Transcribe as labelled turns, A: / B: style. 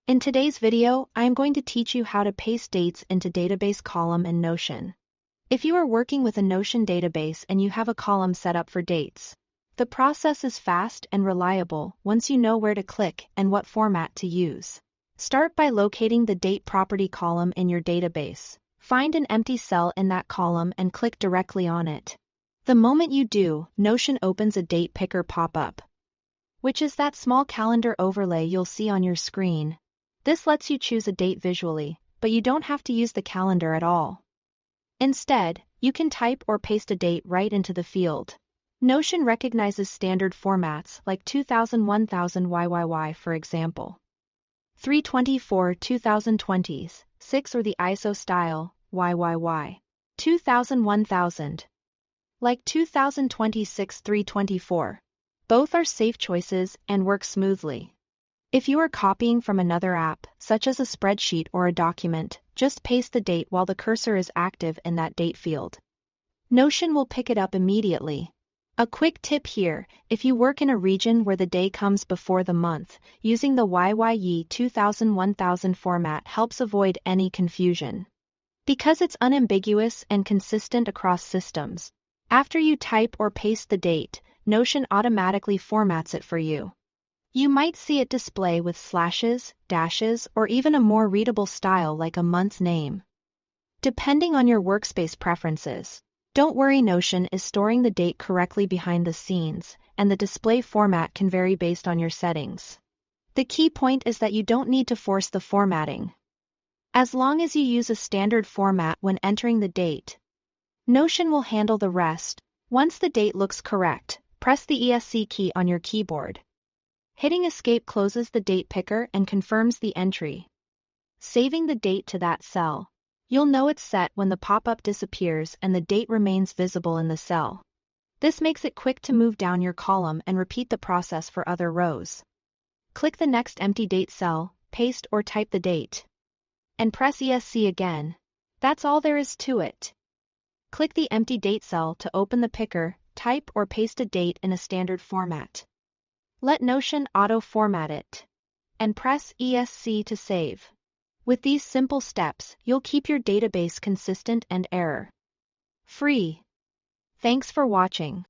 A: In today's video, I am going to teach you how to paste dates into database column in Notion. If you are working with a Notion database and you have a column set up for dates, the process is fast and reliable once you know where to click and what format to use. Start by locating the date property column in your database. Find an empty cell in that column and click directly on it. The moment you do, Notion opens a date picker pop-up, which is that small calendar overlay you'll see on your screen. This lets you choose a date visually, but you don't have to use the calendar at all. Instead, you can type or paste a date right into the field. Notion recognizes standard formats like 2000-1000 YYY, for example. 324-2020s, 6 or the ISO style, YYY. 2000-1000, like 2026-324. Both are safe choices and work smoothly. If you are copying from another app, such as a spreadsheet or a document, just paste the date while the cursor is active in that date field. Notion will pick it up immediately. A quick tip here: if you work in a region where the day comes before the month, using the YYY 2000-1000 format helps avoid any confusion. Because it's unambiguous and consistent across systems, after you type or paste the date, Notion automatically formats it for you. You might see it display with slashes, dashes, or even a more readable style like a month's name, depending on your workspace preferences. Don't worry, Notion is storing the date correctly behind the scenes, and the display format can vary based on your settings. The key point is that you don't need to force the formatting. As long as you use a standard format when entering the date, Notion will handle the rest. Once the date looks correct, press the ESC key on your keyboard. Hitting Escape closes the date picker and confirms the entry, saving the date to that cell. You'll know it's set when the pop-up disappears and the date remains visible in the cell. This makes it quick to move down your column and repeat the process for other rows. Click the next empty date cell, paste or type the date, and press ESC again. That's all there is to it. Click the empty date cell to open the picker, type or paste a date in a standard format. Let Notion auto-format it, and press ESC to save. With these simple steps, you'll keep your database consistent and error-free. Thanks for watching.